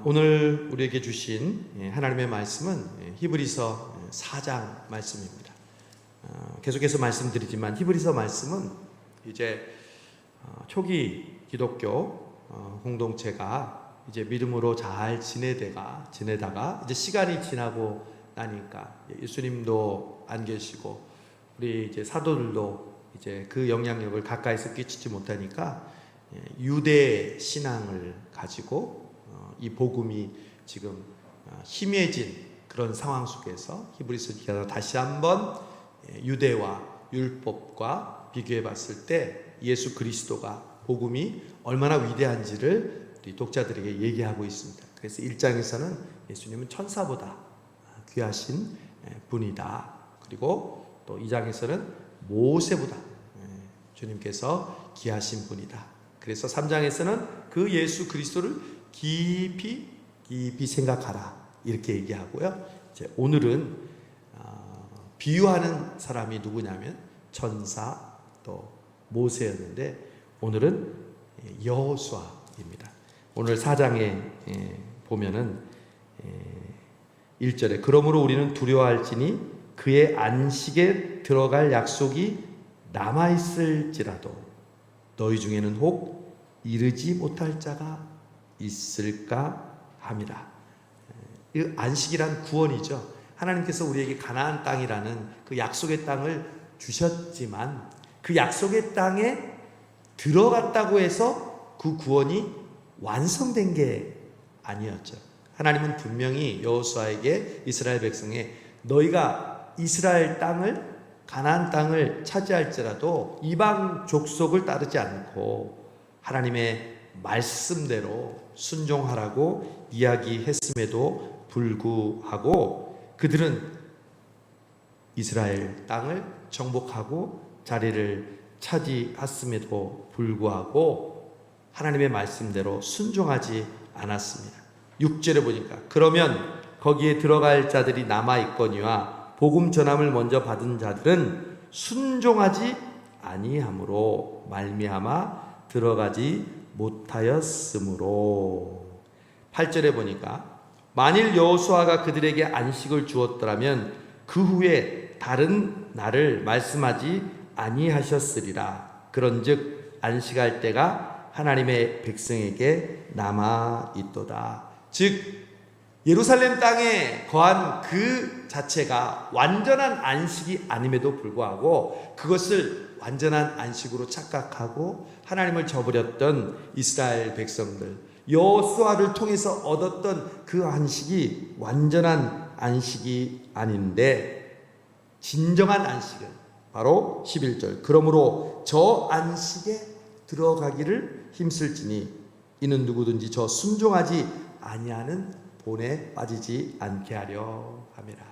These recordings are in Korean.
오늘 우리에게 주신 하나님의 말씀은 히브리서 4장 말씀입니다. 계속해서 말씀드리지만 히브리서 말씀은 이제 초기 기독교 공동체가 이제 믿음으로 잘 지내다가 이제 시간이 지나고 나니까 예수님도 안 계시고 우리 이제 사도들도 이제 그 영향력을 가까이서 끼치지 못하니까 유대 신앙을 가지고 이 복음이 지금 희미해진 그런 상황 속에서 히브리서 기자가 다시 한번 유대와 율법과 비교해 봤을 때 예수 그리스도가 복음이 얼마나 위대한지를 우리 독자들에게 얘기하고 있습니다. 그래서 1장에서는 예수님은 천사보다 귀하신 분이다. 그리고 또 2장에서는 모세보다 주님께서 귀하신 분이다. 그래서 3장에서는 그 예수 그리스도를 깊이 생각하라 이렇게 얘기하고요. 이제 오늘은 비유하는 사람이 누구냐면 천사 또 모세였는데 오늘은 여호수아입니다. 오늘 4장에 보면은 1절에 그러므로 우리는 두려워할지니 그의 안식에 들어갈 약속이 남아있을지라도 너희 중에는 혹 이르지 못할 자가 있을까 함이라. 이 안식이란 구원이죠. 하나님께서 우리에게 가나안 땅이라는 그 약속의 땅을 주셨지만 그 약속의 땅에 들어갔다고 해서 그 구원이 완성된 게 아니었죠. 하나님은 분명히 여호수아에게 이스라엘 백성에 너희가 이스라엘 땅을 가나안 땅을 차지할지라도 이방 족속을 따르지 않고 하나님의 말씀대로 순종하라고 이야기했음에도 불구하고 그들은 이스라엘 땅을 정복하고 자리를 차지했음에도 불구하고 하나님의 말씀대로 순종하지 않았습니다. 6절에 보니까 그러면 거기에 들어갈 자들이 남아있거니와 복음 전함을 먼저 받은 자들은 순종하지 아니함으로 말미암아 들어가지 못하였으므로 8절에 보니까 만일 여호수아가 그들에게 안식을 주었더라면 그 후에 다른 날을 말씀하지 아니하셨으리라. 그런즉 안식할 때가 하나님의 백성에게 남아 있도다. 즉 예루살렘 땅에 거한 그 자체가 완전한 안식이 아님에도 불구하고 그것을 완전한 안식으로 착각하고 하나님을 저버렸던 이스라엘 백성들, 여호수아를 통해서 얻었던 그 안식이 완전한 안식이 아닌데 진정한 안식은 바로 11절 그러므로 저 안식에 들어가기를 힘쓸지니 이는 누구든지 저 순종하지 아니하는 본에 빠지지 않게 하려 함이라.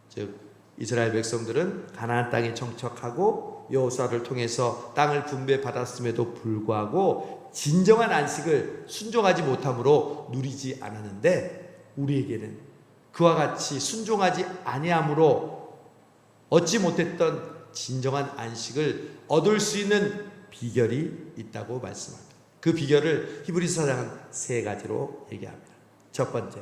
즉 이스라엘 백성들은 가나안 땅에 정착하고 여호수아를 통해서 땅을 분배받았음에도 불구하고 진정한 안식을 순종하지 못함으로 누리지 않았는데 우리에게는 그와 같이 순종하지 아니함으로 얻지 못했던 진정한 안식을 얻을 수 있는 비결이 있다고 말씀합니다. 그 비결을 히브리서 4장은 3가지로 얘기합니다. 첫 번째,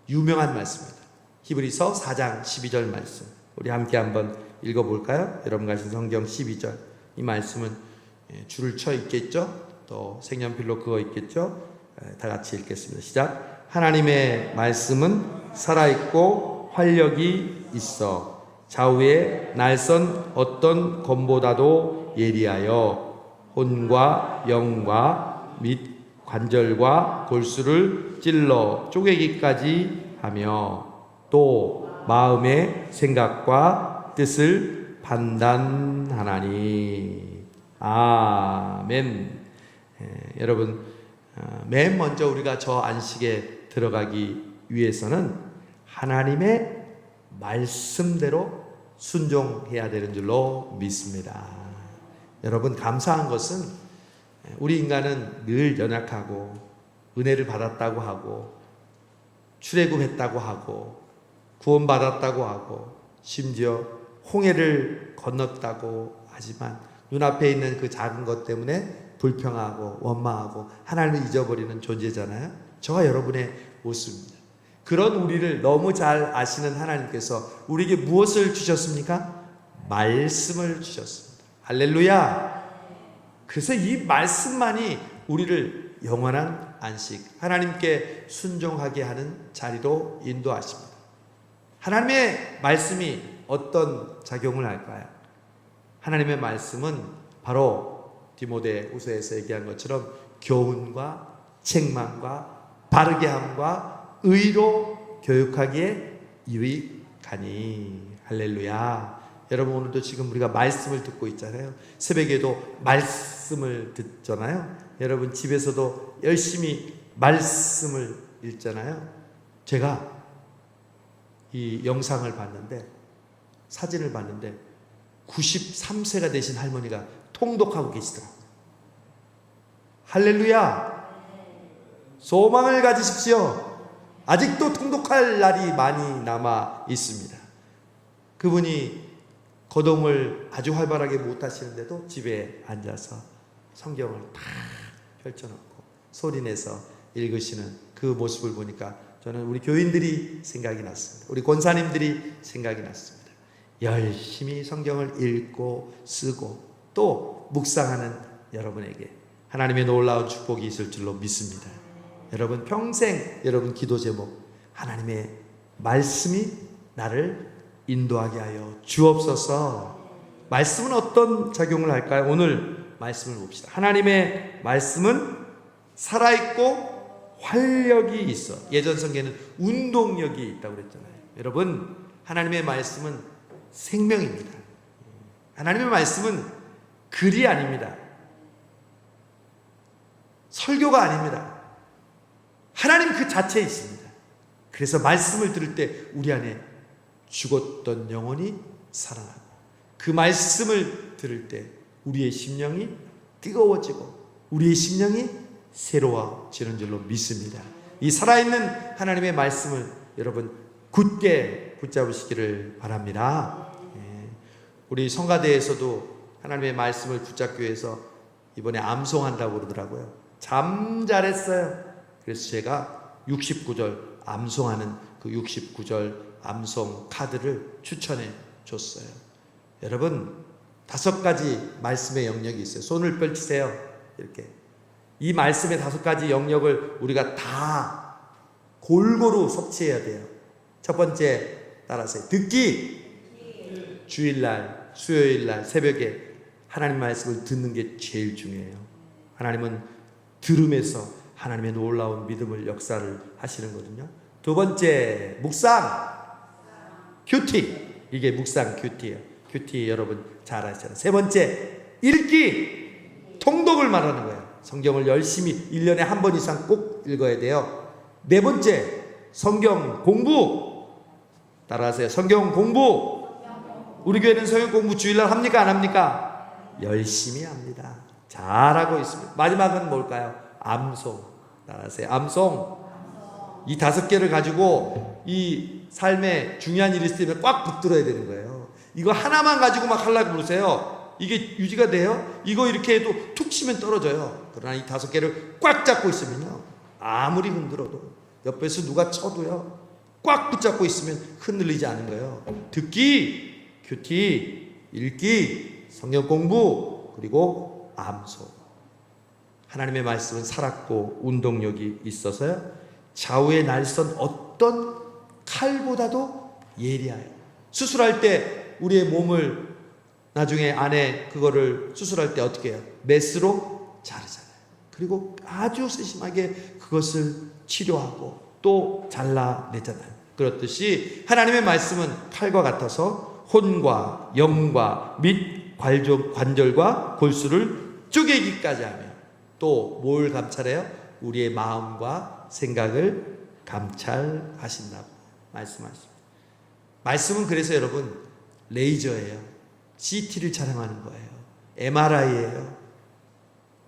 유명한 말씀입니다. 히브리서 4장 12절 말씀. 우리 함께 한번 읽어볼까요? 여러분 가진 성경 12절. 이 말씀은 줄을 쳐 있겠죠? 또 색연필로 그어 있겠죠? 다 같이 읽겠습니다. 시작. 하나님의 말씀은 살아있고 활력이 있어 좌우에 날선 어떤 검보다도 예리하여 혼과 영과 및 관절과 골수를 찔러 쪼개기까지 하며 또 마음의 생각과 뜻을 판단하나니. 아멘. 여러분 맨 먼저 우리가 저 안식에 들어가기 위해서는 하나님의 말씀대로 순종해야 되는 줄로 믿습니다. 여러분 감사한 것은 우리 인간은 늘 연약하고 은혜를 받았다고 하고 출애굽했다고 하고 구원받았다고 하고 심지어 홍해를 건넜다고 하지만 눈앞에 있는 그 작은 것 때문에 불평하고 원망하고 하나님을 잊어버리는 존재잖아요. 저와 여러분의 모습입니다. 그런 우리를 너무 잘 아시는 하나님께서 우리에게 무엇을 주셨습니까? 말씀을 주셨습니다. 할렐루야. 그래서 이 말씀만이 우리를 영원한 안식, 하나님께 순종하게 하는 자리로 인도하십니다. 하나님의 말씀이 어떤 작용을 할까요? 하나님의 말씀은 바로 디모데후서에서 얘기한 것처럼 교훈과 책망과 바르게 함과 의로 교육하기에 유익하니. 할렐루야. 여러분, 오늘도 지금 우리가 말씀을 듣고 있잖아요. 새벽에도 말씀을 듣잖아요. 여러분, 집에서도 열심히 말씀을 읽잖아요. 제가 이 영상을 봤는데, 사진을 봤는데 93세가 되신 할머니가 통독하고 계시더라고요. 할렐루야. 소망을 가지십시오. 아직도 통독할 날이 많이 남아 있습니다. 그분이 거동을 아주 활발하게 못 하시는데도 집에 앉아서 성경을 다 펼쳐놓고 소리내서 읽으시는 그 모습을 보니까 저는 우리 교인들이 생각이 났습니다. 우리 권사님들이 생각이 났습니다. 열심히 성경을 읽고 쓰고 또 묵상하는 여러분에게 하나님의 놀라운 축복이 있을 줄로 믿습니다. 여러분, 평생 여러분 기도 제목, 하나님의 말씀이 나를 인도하게 하여 주옵소서. 말씀은 어떤 작용을 할까요? 오늘 말씀을 봅시다. 하나님의 말씀은 살아있고 활력이 있어. 예전 성경에는 운동력이 있다고 그랬잖아요. 여러분, 하나님의 말씀은 생명입니다. 하나님의 말씀은 글이 아닙니다. 설교가 아닙니다. 하나님 그 자체에 있습니다. 그래서 말씀을 들을 때 우리 안에 죽었던 영혼이 살아나고, 그 말씀을 들을 때 우리의 심령이 뜨거워지고 우리의 심령이 새로워지는 줄로 믿습니다. 이 살아있는 하나님의 말씀을 여러분 굳게 붙잡으시기를 바랍니다. 우리 성가대에서도 하나님의 말씀을 붙잡기 위해서 이번에 암송한다고 그러더라고요. 참 잘했어요. 그래서 제가 69절 암송하는 그 69절 암송 카드를 추천해 줬어요. 여러분, 5가지 말씀의 영역이 있어요. 손을 펼치세요. 이렇게 이 말씀의 5가지 영역을 우리가 다 골고루 섭취해야 돼요. 첫 번째, 따라하세요. 듣기. 주일날, 수요일날 새벽에 하나님 말씀을 듣는 게 제일 중요해요. 하나님은 들음에서 하나님의 놀라운 믿음을 역사를 하시는 거거든요. 두 번째, 묵상. 큐티. 이게 묵상 큐티예요. 큐티 여러분 잘 아시잖아요. 세 번째, 읽기. 통독을 말하는 거예요. 성경을 열심히 1년에 한 번 이상 꼭 읽어야 돼요. 네 번째, 성경 공부. 따라하세요. 성경 공부. 우리 교회는 성경 공부 주일날 합니까? 안 합니까? 열심히 합니다. 잘하고 있습니다. 마지막은 뭘까요? 암송. 따라하세요. 암송. 이 5개를 가지고 이 삶에 중요한 일이 있을 때 꽉 붙들어야 되는 거예요. 이거 하나만 가지고 막 하려고 그러세요. 이게 유지가 돼요? 이거 이렇게 해도 툭 치면 떨어져요. 그러나 이 5개를 꽉 잡고 있으면요, 아무리 흔들어도, 옆에서 누가 쳐도요, 꽉 붙잡고 있으면 흔들리지 않은 거예요. 듣기, 큐티, 읽기, 성경 공부, 그리고 암송. 하나님의 말씀은 살았고 운동력이 있어서요, 좌우의 날선 어떤 칼보다도 예리해요. 수술할 때 우리의 몸을 나중에 안에 그거를 수술할 때 어떻게 해요? 메스로 자르잖아요. 그리고 아주 세심하게 그것을 치료하고 또 잘라내잖아요. 그렇듯이 하나님의 말씀은 칼과 같아서 혼과 영과 및 관절과 골수를 쪼개기까지 하며 또 뭘 감찰해요? 우리의 마음과 생각을 감찰하신다고 말씀하십니다. 말씀은 그래서 여러분 레이저예요. CT를 촬영하는 거예요. MRI예요.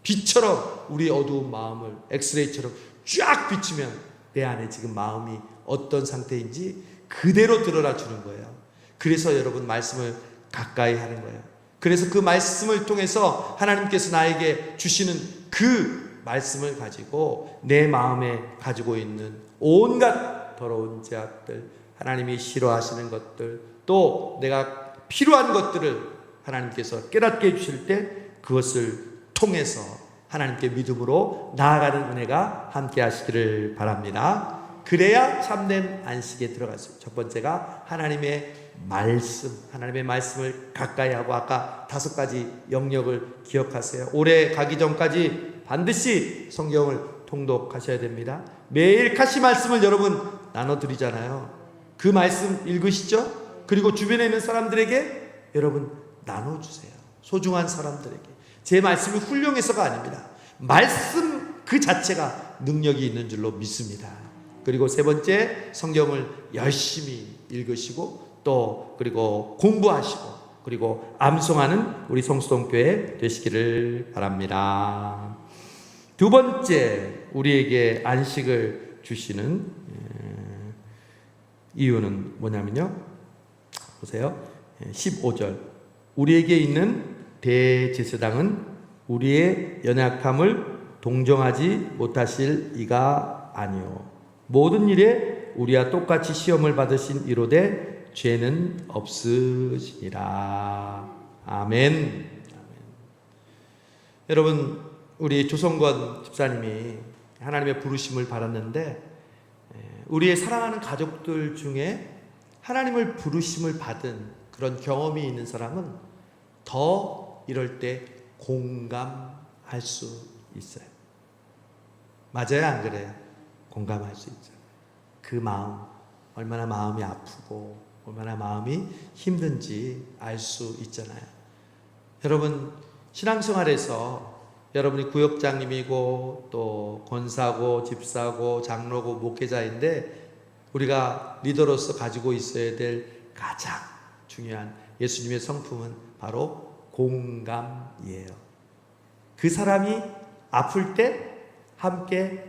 빛처럼 우리 어두운 마음을 엑스레이처럼 쫙 비추면 내 안에 지금 마음이 어떤 상태인지 그대로 드러나 주는 거예요. 그래서 여러분 말씀을 가까이 하는 거예요. 그래서 그 말씀을 통해서 하나님께서 나에게 주시는 그 말씀을 가지고 내 마음에 가지고 있는 온갖 더러운 죄악들, 하나님이 싫어하시는 것들, 또 내가 필요한 것들을 하나님께서 깨닫게 해주실 때 그것을 통해서 하나님께 믿음으로 나아가는 은혜가 함께 하시기를 바랍니다. 그래야 참된 안식에 들어갈 수 있어요. 첫 번째가 하나님의 말씀, 하나님의 말씀을 가까이 하고, 아까 5가지 영역을 기억하세요. 올해 가기 전까지 반드시 성경을 통독하셔야 됩니다. 매일 카시 말씀을 여러분 나눠드리잖아요. 그 말씀 읽으시죠? 그리고 주변에 있는 사람들에게 여러분 나눠주세요. 소중한 사람들에게. 제 말씀이 훌륭해서가 아닙니다. 말씀 그 자체가 능력이 있는 줄로 믿습니다. 그리고 세 번째, 성경을 열심히 읽으시고 또 그리고 공부하시고 그리고 암송하는 우리 성수동교회 되시기를 바랍니다. 두 번째, 우리에게 안식을 주시는 이유는 뭐냐면요, 보세요. 15절, 우리에게 있는 대제사장은 우리의 연약함을 동정하지 못하실 이가 아니요 모든 일에 우리와 똑같이 시험을 받으신 이로되 죄는 없으시니라. 아멘. 여러분, 우리 조성권 집사님이 하나님의 부르심을 받았는데, 우리의 사랑하는 가족들 중에 하나님을 부르심을 받은 그런 경험이 있는 사람은 더 이럴 때 공감할 수 있어요. 맞아요, 안 그래요? 공감할 수 있죠. 그 마음, 얼마나 마음이 아프고 얼마나 마음이 힘든지 알 수 있잖아요. 여러분, 신앙생활에서 여러분이 구역장님이고 또 권사고 집사고 장로고 목회자인데, 우리가 리더로서 가지고 있어야 될 가장 중요한 예수님의 성품은 바로 공감이에요. 그 사람이 아플 때 함께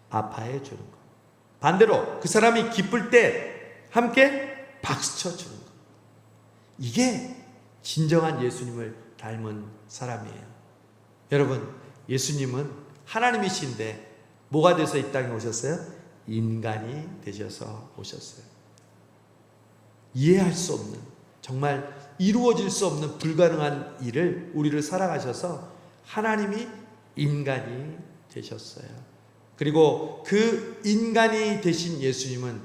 아파해 주는 것, 반대로 그 사람이 기쁠 때 함께 박수쳐 주는 것, 이게 진정한 예수님을 닮은 사람이에요. 여러분, 예수님은 하나님이신데 뭐가 돼서 이 땅에 오셨어요? 인간이 되셔서 오셨어요. 이해할 수 없는, 정말 이루어질 수 없는 불가능한 일을, 우리를 사랑하셔서 하나님이 인간이 되셨어요. 그리고 그 인간이 되신 예수님은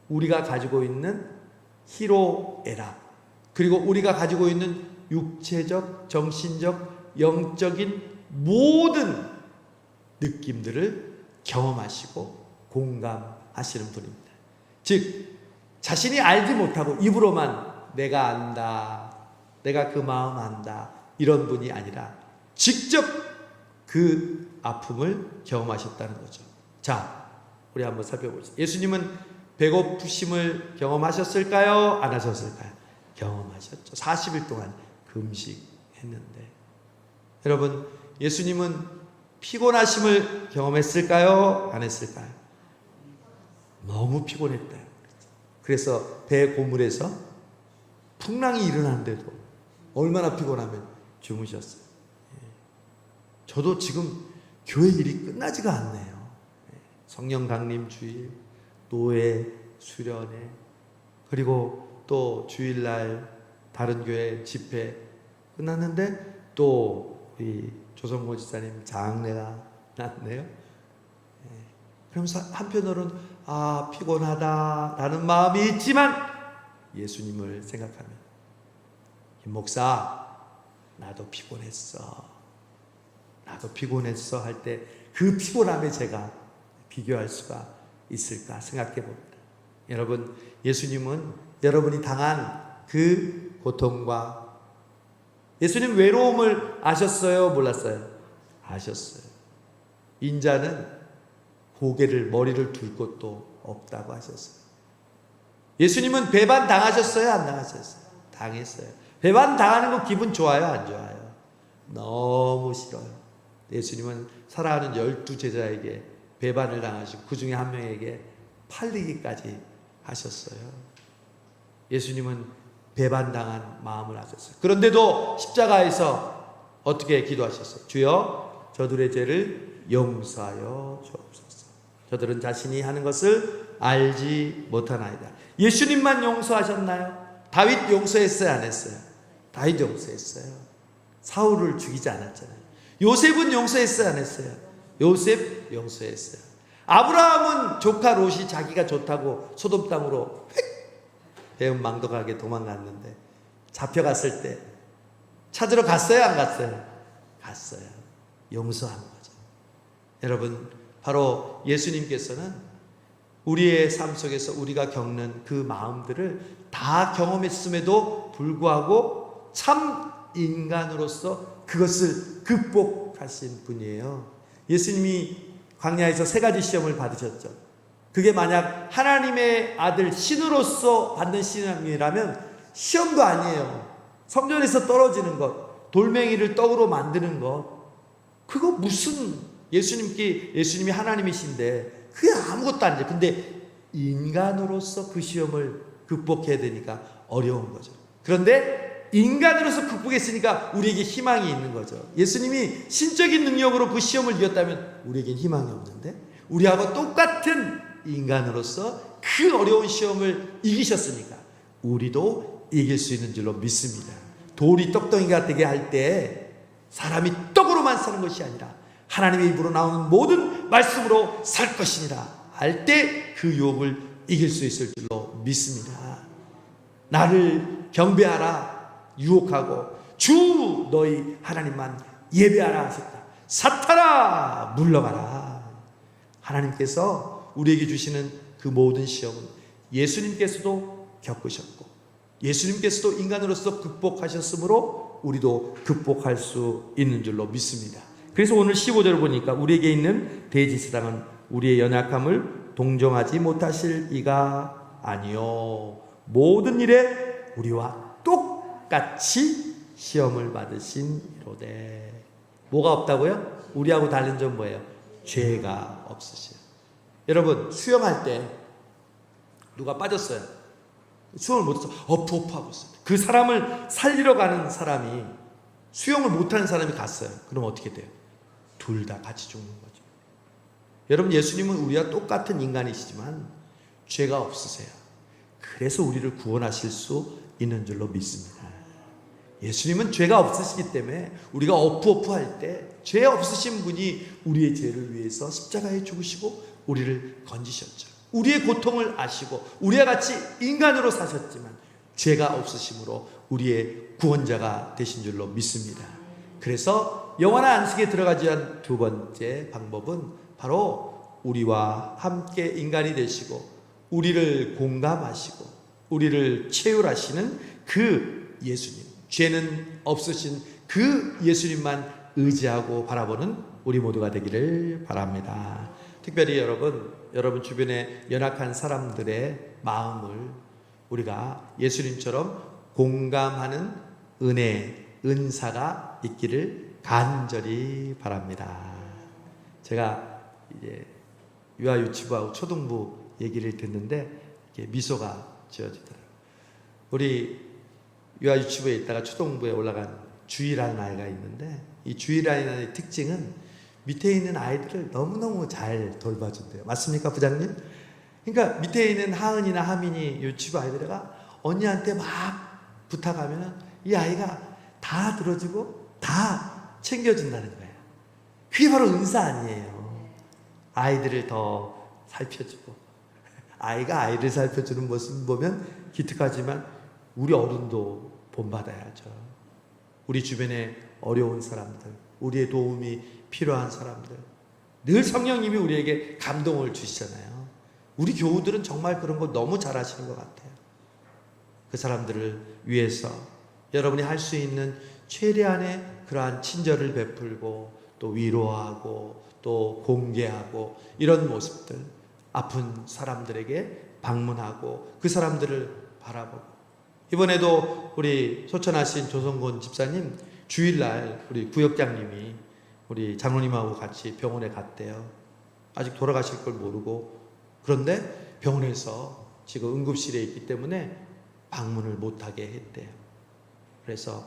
우리가 가지고 있는 희로애락, 그리고 우리가 가지고 있는 육체적, 정신적, 영적인 모든 느낌들을 경험하시고 공감하시는 분입니다. 즉, 자신이 알지 못하고 입으로만 내가 안다, 내가 그 마음 안다, 이런 분이 아니라 직접 그 아픔을 경험하셨다는 거죠. 자, 우리 한번 살펴보죠. 예수님은 배고프심을 경험하셨을까요? 안 하셨을까요? 경험하셨죠. 40일 동안 금식했는데. 여러분, 예수님은 피곤하심을 경험했을까요? 안 했을까요? 너무 피곤했대요. 그래서 배 고물에서 풍랑이 일어났는데도 얼마나 피곤하면 주무셨어요. 저도 지금 교회 일이 끝나지가 않네요. 성령 강림 주일, 노예 수련회, 그리고 또 주일날 다른 교회 집회 끝났는데 또 우리 조성모 지사님 장례가 났네요. 그러면서 한편으로는 피곤하다라는 마음이 있지만 예수님을 생각하면, 김 목사 나도 피곤했어 할 때 그 피곤함에 제가 비교할 수가 있을까 생각해 봅니다. 여러분, 예수님은 여러분이 당한 그 고통과, 예수님 외로움을 아셨어요? 몰랐어요? 아셨어요. 인자는 고개를, 머리를 둘 곳도 없다고 하셨어요. 예수님은 배반 당하셨어요? 안 당하셨어요? 당했어요. 배반 당하는 거 기분 좋아요? 안 좋아요? 너무 싫어요. 예수님은 사랑하는 12제자에게 배반을 당하시고 그 중에 한 명에게 팔리기까지 하셨어요. 예수님은 배반당한 마음을 하셨어요. 그런데도 십자가에서 어떻게 기도하셨어요? 주여, 저들의 죄를 용서하여 주옵소서. 저들은 자신이 하는 것을 알지 못하나이다. 예수님만 용서하셨나요? 다윗 용서했어요, 안 했어요? 다윗 용서했어요. 사울을 죽이지 않았잖아요. 요셉은 용서했어요, 안 했어요? 요셉 용서했어요. 아브라함은 조카 롯이 자기가 좋다고 소돔 땅으로 배은망덕하게 도망갔는데 잡혀갔을 때 찾으러 갔어요, 안 갔어요? 갔어요. 용서한 거죠. 여러분, 바로 예수님께서는 우리의 삶 속에서 우리가 겪는 그 마음들을 다 경험했음에도 불구하고 참 인간으로서 그것을 극복하신 분이에요. 예수님이 광야에서 3가지 시험을 받으셨죠. 그게 만약 하나님의 아들 신으로서 받는 시험이라면 시험도 아니에요. 성전에서 떨어지는 것, 돌멩이를 떡으로 만드는 것, 그거 무슨 예수님이 하나님이신데 그게 아무것도 아니죠. 근데 인간으로서 그 시험을 극복해야 되니까 어려운 거죠. 그런데 인간으로서 극복했으니까 우리에게 희망이 있는 거죠. 예수님이 신적인 능력으로 그 시험을 이겼다면 우리에겐 희망이 없는데, 우리하고 똑같은 인간으로서 그 어려운 시험을 이기셨으니까 우리도 이길 수 있는 줄로 믿습니다. 돌이 떡덩이가 되게 할 때 사람이 떡으로만 사는 것이 아니라 하나님의 입으로 나오는 모든 말씀으로 살 것이니라 할 때 그 유혹을 이길 수 있을 줄로 믿습니다. 나를 경배하라 유혹하고 주 너희 하나님만 예배하라 하셨다. 사탄아 물러가라. 하나님께서 우리에게 주시는 그 모든 시험은 예수님께서도 겪으셨고 예수님께서도 인간으로서 극복하셨으므로 우리도 극복할 수 있는 줄로 믿습니다. 그래서 오늘 15절을 보니까 우리에게 있는 대지사랑은 우리의 연약함을 동정하지 못하실 이가 아니요 모든 일에 우리와 똑같이 시험을 받으신 이로되. 뭐가 없다고요? 우리하고 다른 점 뭐예요? 죄가 없으세요. 여러분, 수영할 때 누가 빠졌어요. 수영을 못해서 어프어프하고 있어요. 그 사람을 살리러 가는 사람이 수영을 못하는 사람이 갔어요. 그럼 어떻게 돼요? 둘 다 같이 죽는 거죠. 여러분, 예수님은 우리와 똑같은 인간이시지만 죄가 없으세요. 그래서 우리를 구원하실 수 있는 줄로 믿습니다. 예수님은 죄가 없으시기 때문에 우리가 어프어프할 때 죄 없으신 분이 우리의 죄를 위해서 십자가에 죽으시고 우리를 건지셨죠. 우리의 고통을 아시고 우리와 같이 인간으로 사셨지만 죄가 없으심으로 우리의 구원자가 되신 줄로 믿습니다. 그래서 영원한 안식에 들어가기 위한 두 번째 방법은 바로 우리와 함께 인간이 되시고 우리를 공감하시고 우리를 체휼하시는 그 예수님, 죄는 없으신 그 예수님만 의지하고 바라보는 우리 모두가 되기를 바랍니다. 특별히 여러분 주변에 연약한 사람들의 마음을 우리가 예수님처럼 공감하는 은사가 있기를 간절히 바랍니다. 제가 이제 유아유치부하고 초등부 얘기를 듣는데 이렇게 미소가 지어지더라고요. 우리 유아유치부에 있다가 초등부에 올라간 주희라는 아이가 있는데 이 주희라는 아이의 특징은 밑에 있는 아이들을 너무너무 잘 돌봐준대요. 맞습니까, 부장님? 그러니까 밑에 있는 하은이나 하민이 유치부 아이들가 언니한테 막 부탁하면 이 아이가 다 들어주고 다 챙겨준다는 거예요. 그게 바로 은사 아니에요. 아이들을 더 살펴주고 아이가 아이를 살펴주는 모습 보면 기특하지만 우리 어른도 본받아야죠. 우리 주변에 어려운 사람들, 우리의 도움이 필요한 사람들, 늘 성령님이 우리에게 감동을 주시잖아요. 우리 교우들은 정말 그런 거 너무 잘하시는 것 같아요. 그 사람들을 위해서 여러분이 할 수 있는 최대한의 그러한 친절을 베풀고 또 위로하고 또 공개하고 이런 모습들, 아픈 사람들에게 방문하고 그 사람들을 바라보고. 이번에도 우리 소천하신 조성곤 집사님 주일날 우리 구역장님이 우리 장로님하고 같이 병원에 갔대요. 아직 돌아가실 걸 모르고. 그런데 병원에서 지금 응급실에 있기 때문에 방문을 못하게 했대요. 그래서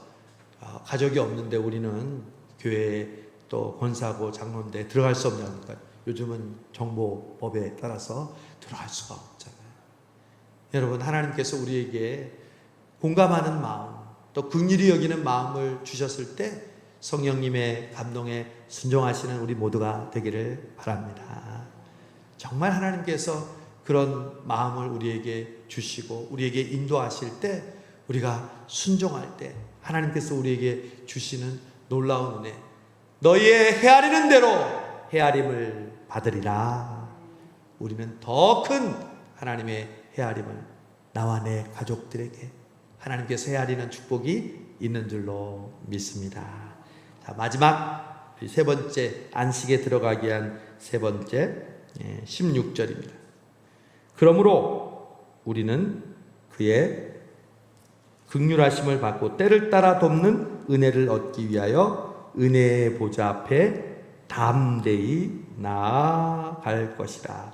가족이 없는데 우리는 교회에 또 권사고 장로인데 들어갈 수 없냐니까 요즘은 정보법에 따라서 들어갈 수가 없잖아요. 여러분, 하나님께서 우리에게 공감하는 마음, 또 긍휼히 여기는 마음을 주셨을 때 성령님의 감동에 순종하시는 우리 모두가 되기를 바랍니다. 정말 하나님께서 그런 마음을 우리에게 주시고 우리에게 인도하실 때, 우리가 순종할 때 하나님께서 우리에게 주시는 놀라운 은혜, 너희의 헤아리는 대로 헤아림을 받으리라. 우리는 더 큰 하나님의 헤아림을 나와 내 가족들에게 하나님께서 헤아리는 축복이 있는 줄로 믿습니다. 자, 마지막 세 번째, 안식에 들어가기 위한 세 번째 16절입니다. 그러므로 우리는 그의 긍휼하심을 받고 때를 따라 돕는 은혜를 얻기 위하여 은혜의 보좌 앞에 담대히 나아갈 것이라.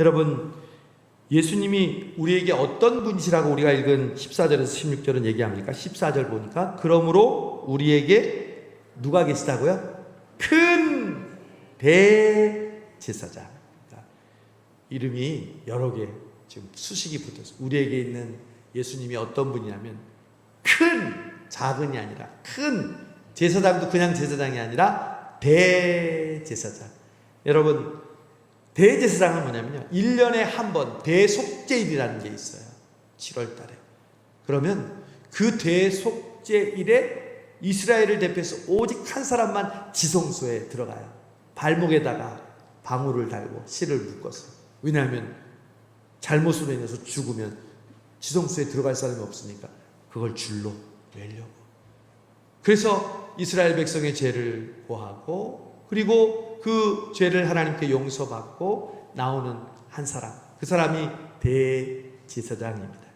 여러분, 예수님이 우리에게 어떤 분이시라고 우리가 읽은 14절에서 16절은 얘기합니까? 14절 보니까 그러므로 우리에게 누가 계시다고요? 큰 대제사장. 이름이 여러 개 지금 수식이 붙었어요. 우리에게 있는 예수님이 어떤 분이냐면 큰, 작은이 아니라 큰 제사장도 그냥 제사장이 아니라 대제사장. 여러분, 대제사장은 뭐냐면요, 1년에 한 번 대속죄일이라는 게 있어요. 7월 달에. 그러면 그 대속죄일에 이스라엘을 대표해서 오직 한 사람만 지성소에 들어가요. 발목에다가 방울을 달고 실을 묶었어요. 왜냐하면 잘못으로 인해서 죽으면 지성소에 들어갈 사람이 없으니까 그걸 줄로 매려고. 그래서 이스라엘 백성의 죄를 고하고, 그리고 그 죄를 하나님께 용서받고 나오는 한 사람, 그 사람이 대제사장입니다.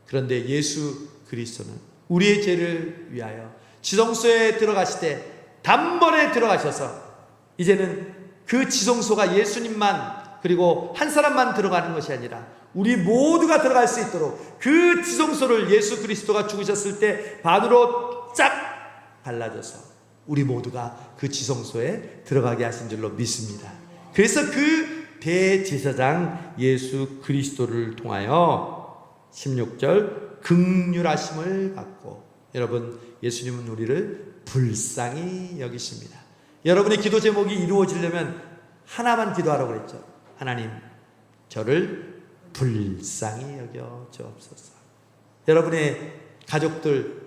그런데 예수 그리스도는 우리의 죄를 위하여 지성소에 들어가실 때 단번에 들어가셔서 이제는 그 지성소가 예수님만 그리고 한 사람만 들어가는 것이 아니라 우리 모두가 들어갈 수 있도록 그 지성소를 예수 그리스도가 죽으셨을 때 반으로 쫙 갈라져서 우리 모두가 그 지성소에 들어가게 하신 줄로 믿습니다. 그래서 그 대제사장 예수 그리스도를 통하여 16절 긍휼하심을 받고, 여러분, 예수님은 우리를 불쌍히 여기십니다. 여러분의 기도 제목이 이루어지려면 하나만 기도하라고 그랬죠. 하나님, 저를 불쌍히 여겨 주옵소서. 여러분의 가족들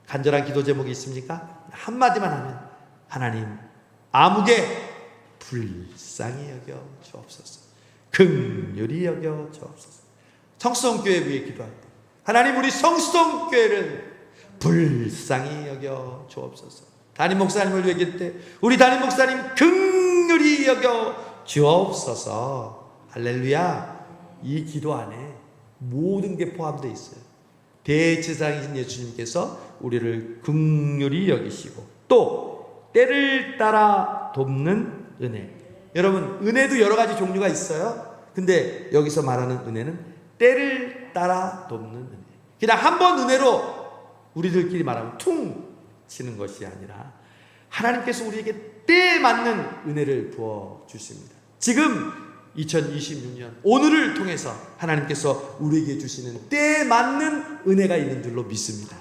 간절한 기도 제목이 있습니까? 한마디만 하면 하나님, 아무개 불쌍히 여겨 주옵소서. 긍휼히 여겨 주옵소서. 성수동교회 위해 기도할 때 하나님, 우리 성수동교회를 불쌍히 여겨 주옵소서. 담임 목사님을 위해 기도할 때 우리 담임 목사님 긍휼히 여겨 주옵소서. 할렐루야. 이 기도 안에 모든 게 포함되어 있어요. 대제사장이신 예수님께서 우리를 긍휼히 여기시고 또 때를 따라 돕는 은혜. 여러분, 은혜도 여러 가지 종류가 있어요. 근데 여기서 말하는 은혜는 때를 따라 돕는 은혜. 그냥 한 번 은혜로 우리들끼리 말하면 퉁 치는 것이 아니라 하나님께서 우리에게 때에 맞는 은혜를 부어주십니다. 지금 2026년 오늘을 통해서 하나님께서 우리에게 주시는 때에 맞는 은혜가 있는 줄로 믿습니다.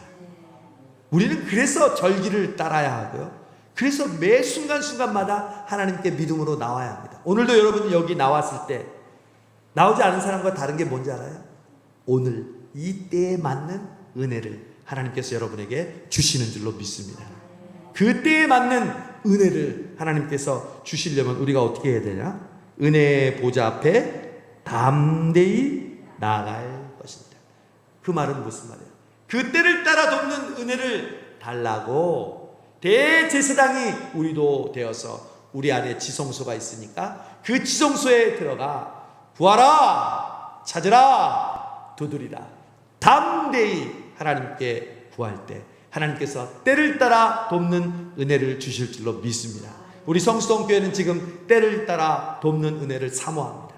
우리는 그래서 절기를 따라야 하고요, 그래서 매 순간순간마다 하나님께 믿음으로 나와야 합니다. 오늘도 여러분 여기 나왔을 때 나오지 않은 사람과 다른 게 뭔지 알아요? 오늘 이 때에 맞는 은혜를 하나님께서 여러분에게 주시는 줄로 믿습니다. 그 때에 맞는 은혜를 하나님께서 주시려면 우리가 어떻게 해야 되냐? 은혜의 보좌 앞에 담대히 나아갈 것입니다. 그 말은 무슨 말이에요? 그 때를 따라 돕는 은혜를 달라고 대제사장이 우리도 되어서 우리 안에 지성소가 있으니까 그 지성소에 들어가 구하라, 찾으라, 두드리라, 담대히 하나님께 구할 때 하나님께서 때를 따라 돕는 은혜를 주실 줄로 믿습니다. 우리 성수동교회는 지금 때를 따라 돕는 은혜를 사모합니다.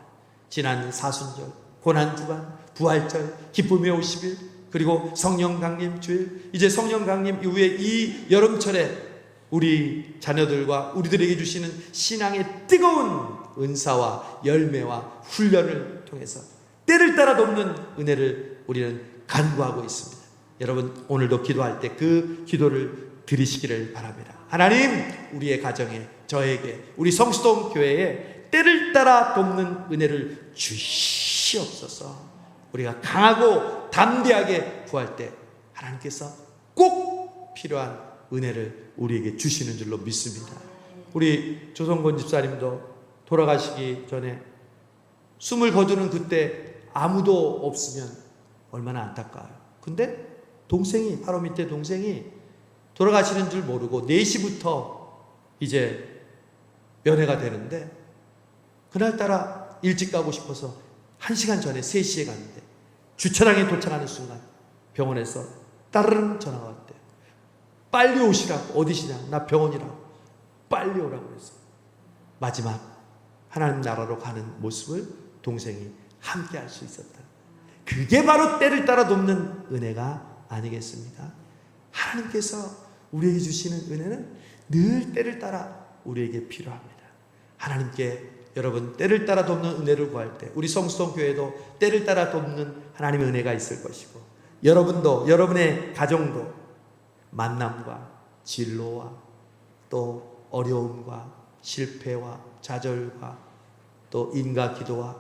지난 사순절, 고난주간, 부활절, 기쁨의 50일, 그리고 성령 강림 주일, 이제 성령 강림 이후에 이 여름철에 우리 자녀들과 우리들에게 주시는 신앙의 뜨거운 은사와 열매와 훈련을 통해서 때를 따라 돕는 은혜를 우리는 간구하고 있습니다. 여러분, 오늘도 기도할 때 그 기도를 드리시기를 바랍니다. 하나님, 우리의 가정에, 저에게, 우리 성수동 교회에 때를 따라 돕는 은혜를 주시옵소서. 우리가 강하고 담대하게 구할 때 하나님께서 꼭 필요한 은혜를 우리에게 주시는 줄로 믿습니다. 우리 조성권 집사님도 돌아가시기 전에 숨을 거두는 그때 아무도 없으면 얼마나 안타까워요. 근데 동생이, 바로 밑에 동생이 돌아가시는 줄 모르고 4시부터 이제 면회가 되는데, 그날따라 일찍 가고 싶어서 1시간 전에 3시에 갔는데 주차장에 도착하는 순간 병원에서 따르릉 전화가 왔대요. 빨리 오시라고. 어디시냐고. 나 병원이라고. 빨리 오라고 그랬어. 마지막 하나님 나라로 가는 모습을 동생이 함께 할 수 있었다. 그게 바로 때를 따라 돕는 은혜가 아니겠습니까? 하나님께서 우리에게 주시는 은혜는 늘 때를 따라 우리에게 필요합니다. 하나님께 여러분, 때를 따라 돕는 은혜를 구할 때 우리 성수동 교회도 때를 따라 돕는 하나님의 은혜가 있을 것이고, 여러분도, 여러분의 가정도 만남과 진로와 또 어려움과 실패와 좌절과 또 인과 기도와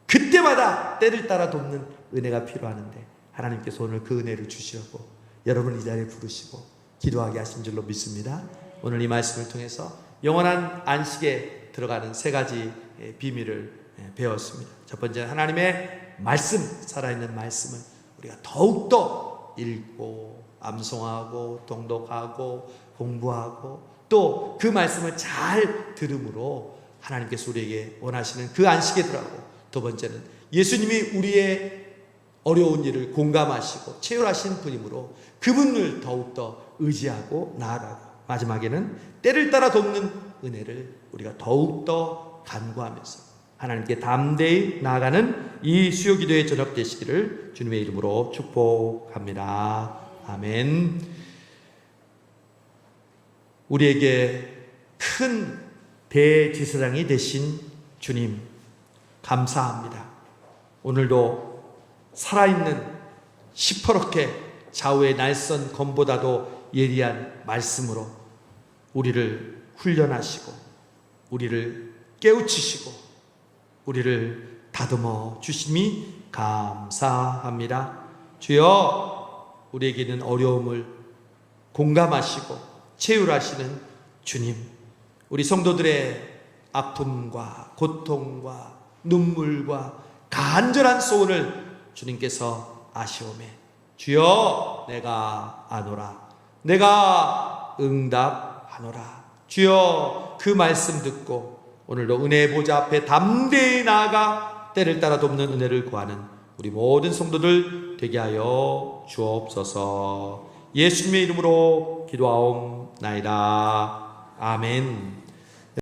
그때마다 때를 따라 돕는 은혜가 필요하는데, 하나님께서 오늘 그 은혜를 주시려고 여러분 이 자리에 부르시고 기도하게 하신 줄로 믿습니다. 오늘 이 말씀을 통해서 영원한 안식에 들어가는 3가지 비밀을 배웠습니다. 첫 번째는 하나님의 말씀, 살아있는 말씀을 우리가 더욱더 읽고 암송하고 동독하고 공부하고 또 그 말씀을 잘 들음으로 하나님께서 우리에게 원하시는 그 안식에 들어가고, 두 번째는 예수님이 우리의 어려운 일을 공감하시고 체휼하신 분이므로 그분을 더욱더 의지하고 나아가고, 마지막에는 때를 따라 돕는 은혜를 우리가 더욱더 간구하면서 하나님께 담대히 나아가는 이 수요 기도의 저녁 되시기를 주님의 이름으로 축복합니다. 아멘. 우리에게 큰 대제사장이 되신 주님 감사합니다. 오늘도 살아있는 시퍼렇게 좌우의 날선 검보다도 예리한 말씀으로 우리를 훈련하시고 우리를 깨우치시고 우리를 다듬어 주심이 감사합니다. 주여, 우리에게 있는 어려움을 공감하시고 체휼하시는 주님, 우리 성도들의 아픔과 고통과 눈물과 간절한 소원을 주님께서 아시오매 주여, 내가 아노라, 내가 응답하노라. 주여, 그 말씀 듣고 오늘도 은혜의 보좌 앞에 담대히 나아가 때를 따라 돕는 은혜를 구하는 우리 모든 성도들 되게 하여 주옵소서. 예수님의 이름으로 기도하옵나이다. 아멘.